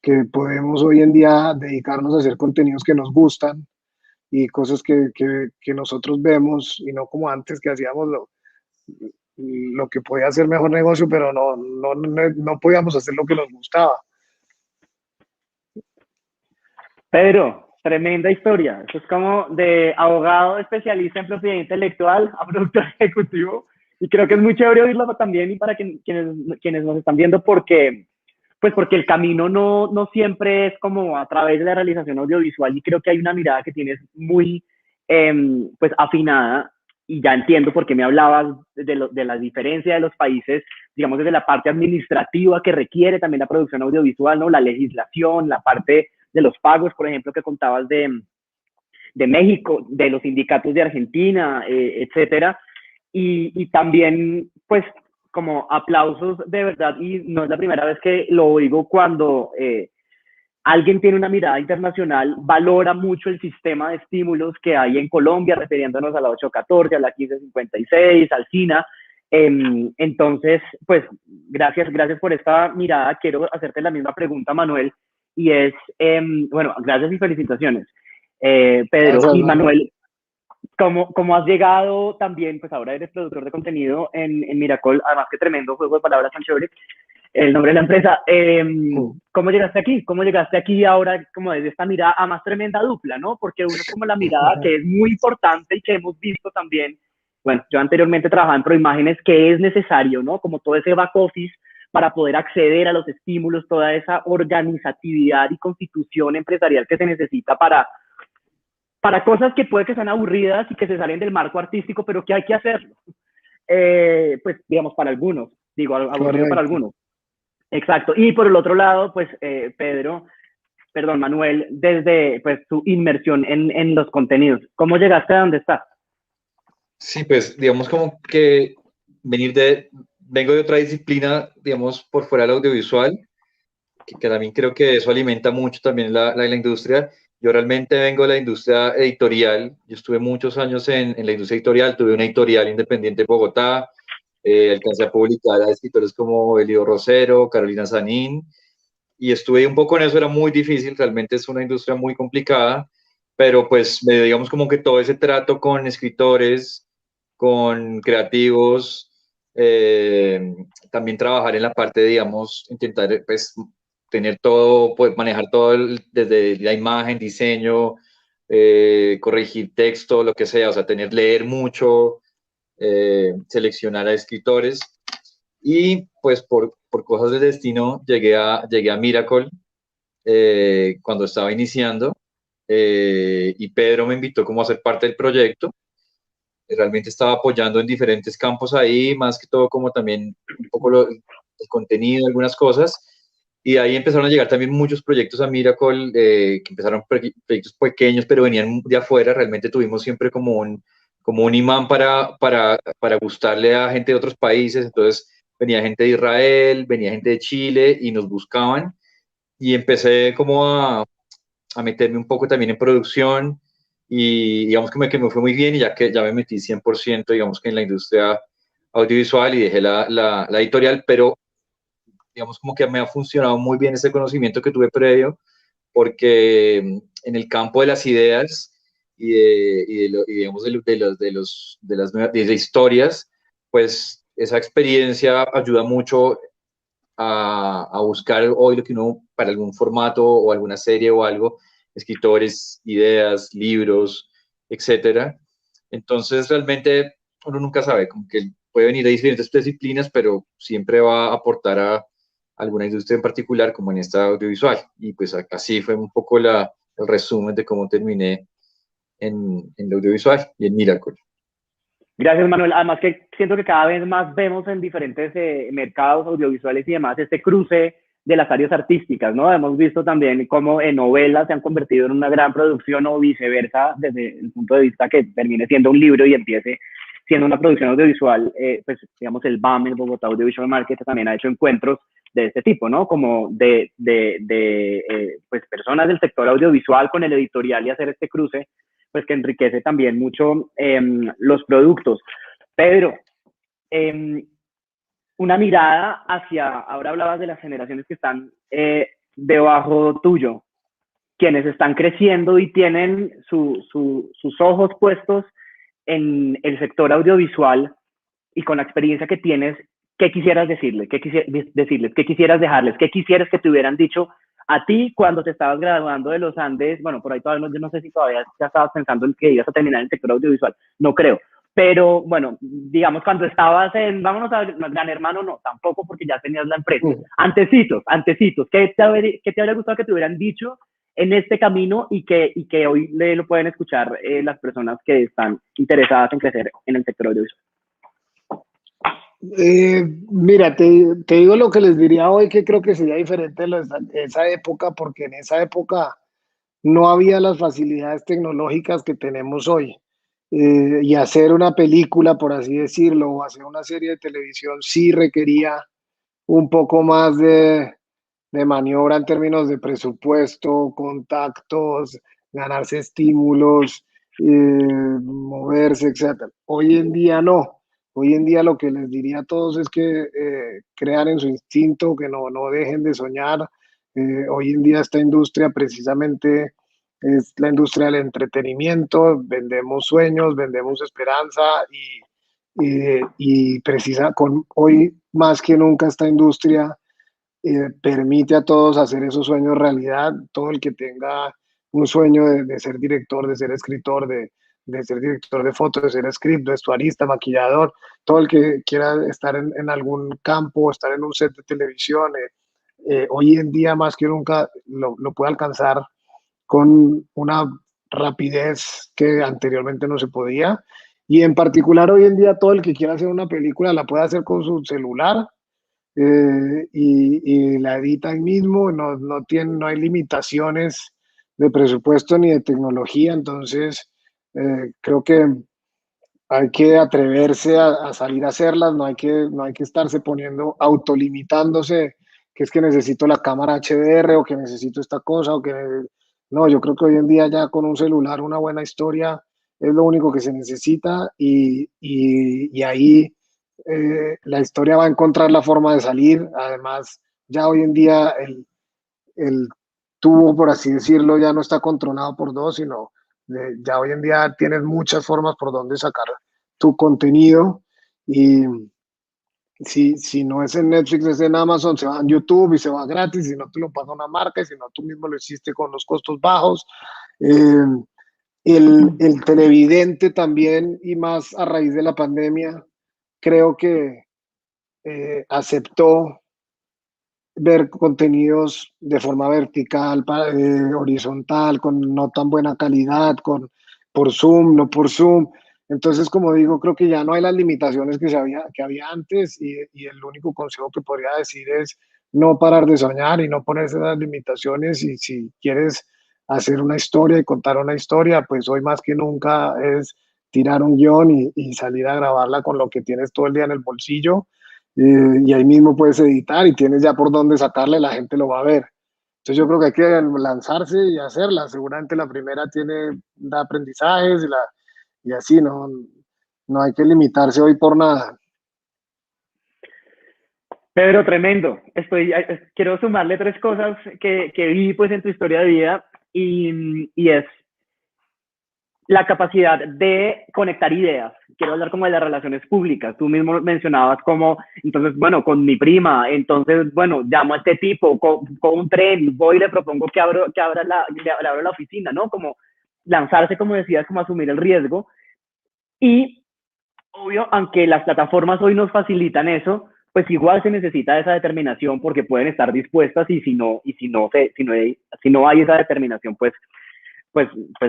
que podemos hoy en día dedicarnos a hacer contenidos que nos gustan y cosas que nosotros vemos, y no como antes, que hacíamos lo que podía hacer mejor negocio, pero no podíamos hacer lo que nos gustaba. Pedro, tremenda historia. Eso es como de abogado especialista en propiedad intelectual a productor ejecutivo. Y creo que es muy chévere oírlo también y para quienes nos están viendo, porque el camino no siempre es como a través de la realización audiovisual, y creo que hay una mirada que tienes muy pues afinada, y ya entiendo por qué me hablabas de la diferencia de los países, digamos, desde la parte administrativa que requiere también la producción audiovisual, ¿no? La legislación, la parte de los pagos, por ejemplo, que contabas de México, de los sindicatos de Argentina, etcétera. Y también, pues, como aplausos de verdad, y no es la primera vez que lo oigo, cuando alguien tiene una mirada internacional, valora mucho el sistema de estímulos que hay en Colombia, refiriéndonos a la 814, a la 1556, al SINA. Entonces, pues, gracias por esta mirada. Quiero hacerte la misma pregunta, Manuel, y es, bueno, gracias y felicitaciones. Pedro Gracias, y Manuel, ¿cómo has llegado también? Pues ahora eres productor de contenido en Miracol, además que tremendo juego de palabras tan chévere, el nombre de la empresa. ¿Cómo llegaste aquí? ¿Cómo llegaste aquí ahora, como desde esta mirada a más tremenda dupla, ¿no? Porque uno es como la mirada que es muy importante y que hemos visto también. Bueno, yo anteriormente trabajaba en Proimágenes, que es necesario, ¿no? Como todo ese back office para poder acceder a los estímulos, toda esa organizatividad y constitución empresarial que se necesita para cosas que puede que sean aburridas y que se salen del marco artístico, pero que hay que hacerlo. Pues, digamos, para algunos, digo, aburrido para algunos. Exacto. Y por el otro lado, pues, Manuel, desde pues tu inmersión en los contenidos, ¿cómo llegaste a donde estás? Sí, pues, digamos como que vengo de otra disciplina, digamos, por fuera del audiovisual, que también creo que eso alimenta mucho también la industria. Yo realmente vengo de la industria editorial. Yo estuve muchos años en la industria editorial, tuve una editorial independiente en Bogotá, alcancé a publicar a escritores como Elio Rosero, Carolina Sanín, y estuve un poco en eso. Era muy difícil, realmente es una industria muy complicada, pero pues digamos como que todo ese trato con escritores, con creativos, también trabajar en la parte, digamos, intentar pues tener todo, pues, manejar todo desde la imagen, diseño, corregir texto, lo que sea, o sea, leer mucho, seleccionar a escritores. Y pues por cosas del destino llegué a Miracle cuando estaba iniciando, y Pedro me invitó como a ser parte del proyecto. Realmente estaba apoyando en diferentes campos ahí, más que todo como también un poco el contenido, algunas cosas. Y ahí empezaron a llegar también muchos proyectos a Miracle, que empezaron proyectos pequeños, pero venían de afuera. Realmente tuvimos siempre como un imán para gustarle a gente de otros países. Entonces venía gente de Israel, venía gente de Chile y nos buscaban. Y empecé como a meterme un poco también en producción, y digamos que me fue muy bien, y ya me metí 100%, digamos que en la industria audiovisual, y dejé la editorial, pero digamos como que me ha funcionado muy bien ese conocimiento que tuve previo, porque en el campo de las ideas y digamos de las historias, pues esa experiencia ayuda mucho a buscar hoy lo que uno, para algún formato o alguna serie o algo, escritores, ideas, libros, etcétera. Entonces realmente uno nunca sabe, como que puede venir de diferentes disciplinas, pero siempre va a aportar a alguna industria en particular, como en esta audiovisual. Y pues así fue un poco el resumen de cómo terminé en el audiovisual y en Miracle. Gracias, Manuel. Además que siento que cada vez más vemos en diferentes mercados audiovisuales y demás este cruce de las áreas artísticas, ¿no? Hemos visto también cómo en novelas se han convertido en una gran producción, o viceversa, desde el punto de vista que termine siendo un libro y empiece siendo una producción audiovisual. Pues digamos, el BAM, el Bogotá Audiovisual Market, también ha hecho encuentros de este tipo, ¿no? Como de pues personas del sector audiovisual con el editorial, y hacer este cruce, pues que enriquece también mucho los productos. Pedro, una mirada hacia, ahora hablabas de las generaciones que están debajo tuyo, quienes están creciendo y tienen sus ojos puestos en el sector audiovisual, y con la experiencia que tienes, ¿qué quisieras decirles? ¿Qué quisieras dejarles? ¿Qué quisieras que te hubieran dicho a ti cuando te estabas graduando de los Andes? Bueno, por ahí todavía yo no sé si todavía ya estabas pensando en que ibas a terminar en el sector audiovisual, no creo, Pero bueno, digamos, cuando estabas en, vámonos a Gran Hermano, no, tampoco porque ya tenías la empresa. Antecitos, ¿qué te habría gustado que te hubieran dicho en este camino y que hoy lo pueden escuchar las personas que están interesadas en crecer en el sector audiovisual? Mira, te digo lo que les diría hoy, que creo que sería diferente de esa época, porque en esa época no había las facilidades tecnológicas que tenemos hoy. Y hacer una película, por así decirlo, o hacer una serie de televisión sí requería un poco más de maniobra en términos de presupuesto, contactos, ganarse estímulos, moverse, etc. Hoy en día no. Hoy en día lo que les diría a todos es que crean en su instinto, que no dejen de soñar. Hoy en día esta industria precisamente es la industria del entretenimiento, vendemos sueños, vendemos esperanza y precisa, hoy más que nunca esta industria permite a todos hacer esos sueños realidad. Todo el que tenga un sueño de ser director, de ser escritor, de ser director de fotos, de ser script, vestuarista, maquillador, todo el que quiera estar en algún campo, estar en un set de televisión, hoy en día más que nunca lo puede alcanzar con una rapidez que anteriormente no se podía. Y en particular hoy en día todo el que quiera hacer una película la puede hacer con su celular, y la edita ahí mismo, no hay limitaciones de presupuesto ni de tecnología. Entonces creo que hay que atreverse a salir a hacerlas, no hay que estarse poniendo, autolimitándose, que es que necesito la cámara HDR o que necesito esta cosa o que no, yo creo que hoy en día ya con un celular una buena historia es lo único que se necesita, y ahí la historia va a encontrar la forma de salir. Además, ya hoy en día el tubo, por así decirlo, ya no está controlado por dos, sino ya hoy en día tienes muchas formas por donde sacar tu contenido. Y si no es en Netflix, es en Amazon, se va en YouTube y se va gratis, si no te lo paga una marca, y si no tú mismo lo hiciste con los costos bajos. El televidente también, y más a raíz de la pandemia, creo que aceptó ver contenidos de forma vertical, horizontal, con no tan buena calidad, por Zoom, no por Zoom. Entonces, como digo, creo que ya no hay las limitaciones que había antes, y el único consejo que podría decir es no parar de soñar y no ponerse las limitaciones. Y si quieres hacer una historia y contar una historia, pues hoy más que nunca es tirar un guión y salir a grabarla con lo que tienes todo el día en el bolsillo, y ahí mismo puedes editar y tienes ya por dónde sacarle, la gente lo va a ver. Entonces yo creo que hay que lanzarse y hacerla. Seguramente la primera da aprendizajes y así, no hay que limitarse hoy por nada. Pedro, tremendo. Quiero sumarle tres cosas que vi pues en tu historia de vida, y es la capacidad de conectar ideas. Quiero hablar como de las relaciones públicas. Tú mismo mencionabas como, entonces, bueno, con mi prima, entonces, bueno, llamo a este tipo, con un tren, voy y le propongo que abra la oficina, ¿no? Como lanzarse, como decías, como asumir el riesgo. Y, obvio, aunque las plataformas hoy nos facilitan eso, pues igual se necesita esa determinación, porque pueden estar dispuestas, y si no hay esa determinación, pues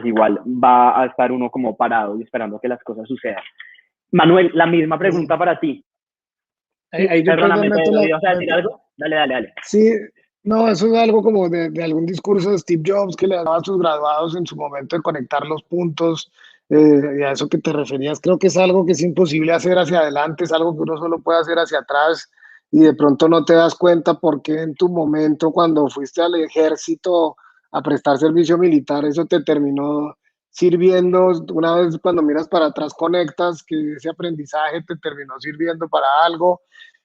igual va a estar uno como parado y esperando que las cosas sucedan. Manuel, la misma pregunta para ti. Perdóname, ¿ibas a decir algo? Dale. Sí, no, eso es algo como de algún discurso de Steve Jobs que le daba a sus graduados en su momento, de conectar los puntos, y a eso que te referías. Creo que es algo que es imposible hacer hacia adelante, es algo que uno solo puede hacer hacia atrás, y de pronto no te das cuenta porque en tu momento, cuando fuiste al ejército a prestar servicio militar, eso te terminó sirviendo. Una vez cuando miras para atrás conectas que ese aprendizaje te terminó sirviendo para algo.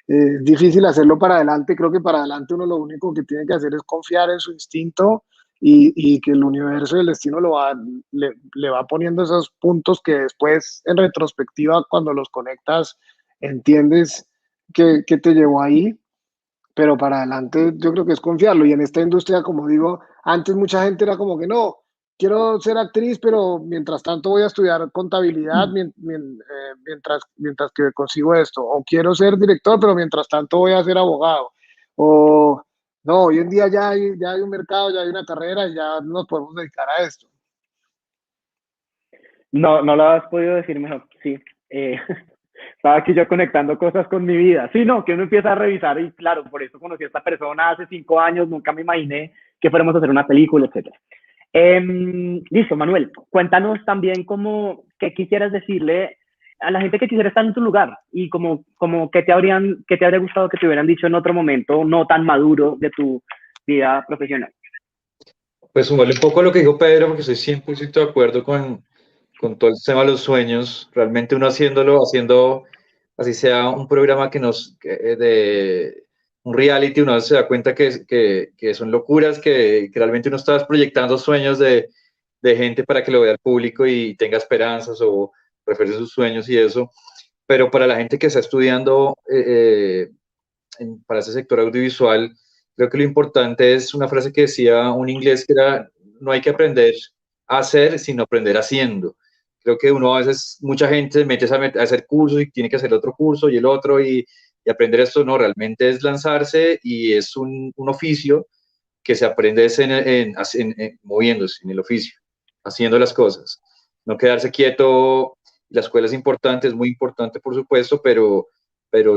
Es difícil hacerlo para adelante. Creo que para adelante uno lo único que tiene que hacer es confiar en su instinto, y que el universo y el destino le va poniendo esos puntos que después, en retrospectiva, cuando los conectas, entiendes qué te llevó ahí. Pero para adelante yo creo que es confiarlo. Y en esta industria, como digo, antes mucha gente era como que no, quiero ser actriz, pero mientras tanto voy a estudiar contabilidad mientras que consigo esto. O quiero ser director, pero mientras tanto voy a ser abogado. O no, hoy en día ya hay un mercado, ya hay una carrera y ya nos podemos dedicar a esto. No, no lo has podido decir mejor, sí. Estaba aquí yo conectando cosas con mi vida. Sí, no, que uno empieza a revisar y claro, por eso conocí a esta persona hace 5 años, nunca me imaginé que fuéramos a hacer una película, etc. Listo, Manuel, cuéntanos también qué quisieras decirle a la gente que quisiera estar en tu lugar y como qué te habría gustado que te hubieran dicho en otro momento no tan maduro de tu vida profesional. Pues sumarle un poco a lo que dijo Pedro, porque estoy 100% de acuerdo con todo el tema de los sueños. Realmente uno haciendo, así sea un programa de un reality, uno se da cuenta que son locuras, que realmente uno está proyectando sueños de gente para que lo vea el público y tenga esperanzas o refuerce sus sueños y eso. Pero para la gente que está estudiando para ese sector audiovisual, creo que lo importante es una frase que decía un inglés que era: no hay que aprender a hacer, sino aprender haciendo. Creo que mucha gente se mete a hacer cursos y tiene que hacer otro curso y el otro y aprender esto. No, realmente es lanzarse y es un oficio que se aprende moviéndose en el oficio, haciendo las cosas. No quedarse quieto. La escuela es importante, es muy importante, por supuesto, pero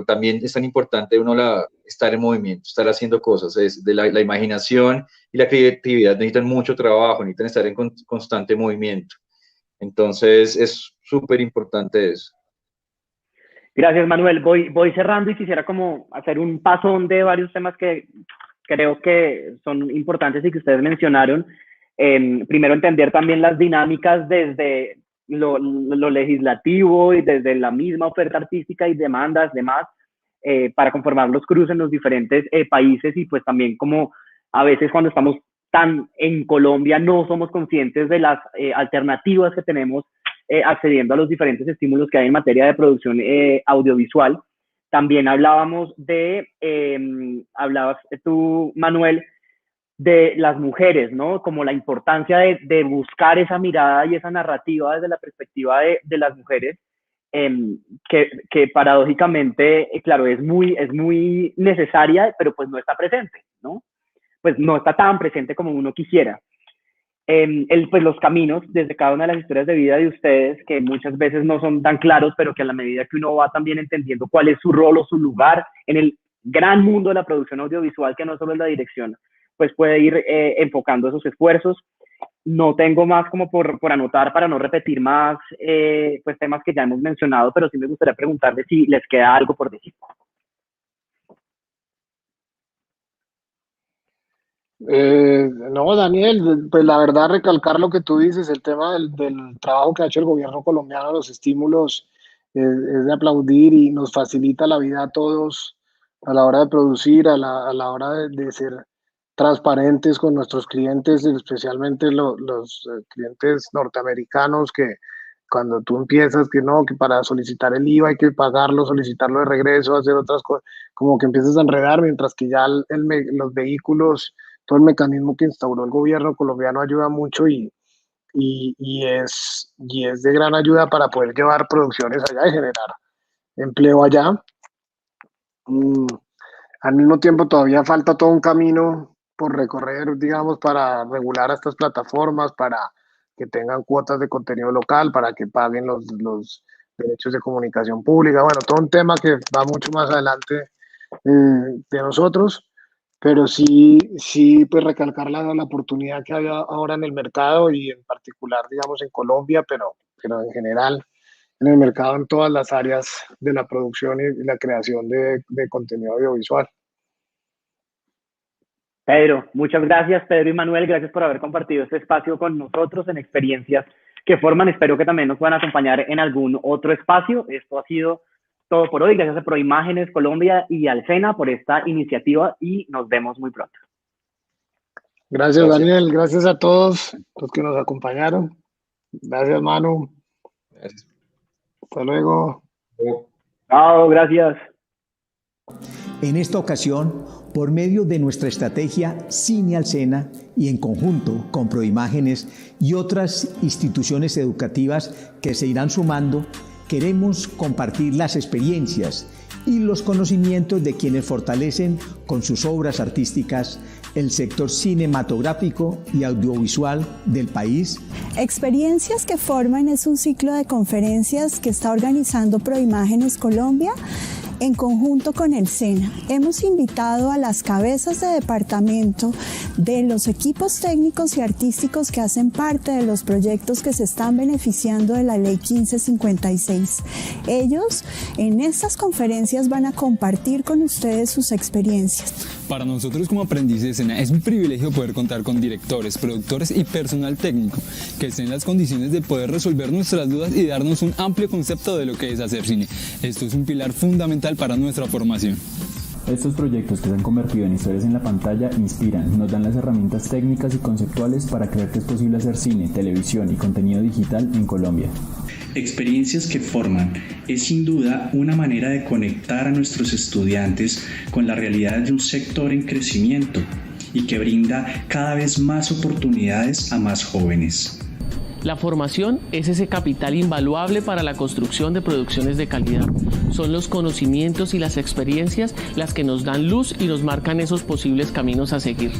también es tan importante estar en movimiento, estar haciendo cosas. La imaginación y la creatividad necesitan mucho trabajo, necesitan estar en constante movimiento. Entonces, es súper importante eso. Gracias, Manuel. Voy cerrando y quisiera como hacer un pasón de varios temas que creo que son importantes y que ustedes mencionaron. Primero, entender también las dinámicas desde lo legislativo y desde la misma oferta artística y demás, para conformar los cruces en los diferentes países y pues también como a veces cuando estamos tan en Colombia no somos conscientes de las alternativas que tenemos accediendo a los diferentes estímulos que hay en materia de producción audiovisual. También hablabas tú, Manuel, de las mujeres, ¿no? Como la importancia de buscar esa mirada y esa narrativa desde la perspectiva de las mujeres, que paradójicamente, claro, es muy necesaria, pero pues no está presente, ¿no? Pues no está tan presente como uno quisiera. Pues los caminos desde cada una de las historias de vida de ustedes, que muchas veces no son tan claros, pero que a la medida que uno va también entendiendo cuál es su rol o su lugar en el gran mundo de la producción audiovisual, que no solo es la dirección, pues puede ir enfocando esos esfuerzos. No tengo más como por anotar para no repetir más pues temas que ya hemos mencionado, pero sí me gustaría preguntarles si les queda algo por decir. No, Daniel, pues la verdad recalcar lo que tú dices, el tema del trabajo que ha hecho el gobierno colombiano, los estímulos, es de aplaudir y nos facilita la vida a todos a la hora de producir, a la hora de ser transparentes con nuestros clientes, especialmente los clientes norteamericanos, que cuando tú empiezas que para solicitar el IVA hay que pagarlo, solicitarlo de regreso, hacer otras cosas, como que empiezas a enredar, mientras que ya los vehículos, todo el mecanismo que instauró el gobierno colombiano ayuda mucho y es de gran ayuda para poder llevar producciones allá y generar empleo allá. Al mismo tiempo todavía falta todo un camino por recorrer, digamos, para regular a estas plataformas, para que tengan cuotas de contenido local, para que paguen los derechos de comunicación pública. Bueno, todo un tema que va mucho más adelante de nosotros, pero sí, pues recalcar la oportunidad que hay ahora en el mercado y en particular, digamos, en Colombia, pero en general en el mercado en todas las áreas de la producción y la creación de contenido audiovisual. Pedro, muchas gracias, Pedro y Manuel, gracias por haber compartido este espacio con nosotros en experiencias que forman. Espero que también nos puedan acompañar en algún otro espacio. Esto ha sido todo por hoy. Gracias a Proimágenes Colombia y al SENA por esta iniciativa y nos vemos muy pronto. Gracias, Daniel. Gracias a todos los que nos acompañaron. Gracias, Manu. Gracias. Hasta luego. Chao, gracias. En esta ocasión por medio de nuestra estrategia Cine al SENA y en conjunto con Proimágenes y otras instituciones educativas que se irán sumando, queremos compartir las experiencias y los conocimientos de quienes fortalecen con sus obras artísticas el sector cinematográfico y audiovisual del país. Experiencias que forman es un ciclo de conferencias que está organizando Proimágenes Colombia en conjunto con el SENA. Hemos invitado a las cabezas de departamento de los equipos técnicos y artísticos que hacen parte de los proyectos que se están beneficiando de la Ley 1556. Ellos en estas conferencias van a compartir con ustedes sus experiencias. Para nosotros como aprendices de SENA es un privilegio poder contar con directores, productores y personal técnico que estén en las condiciones de poder resolver nuestras dudas y darnos un amplio concepto de lo que es hacer cine. Esto es un pilar fundamental para nuestra formación. Estos proyectos que se han convertido en historias en la pantalla inspiran, nos dan las herramientas técnicas y conceptuales para creer que es posible hacer cine, televisión y contenido digital en Colombia. Experiencias que forman es sin duda una manera de conectar a nuestros estudiantes con la realidad de un sector en crecimiento y que brinda cada vez más oportunidades a más jóvenes. La formación es ese capital invaluable para la construcción de producciones de calidad. Son los conocimientos y las experiencias las que nos dan luz y nos marcan esos posibles caminos a seguir.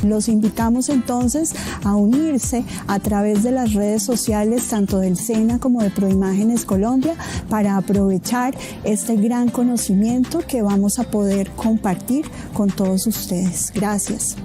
Los invitamos entonces a unirse a través de las redes sociales tanto del SENA como de Proimágenes Colombia para aprovechar este gran conocimiento que vamos a poder compartir con todos ustedes. Gracias.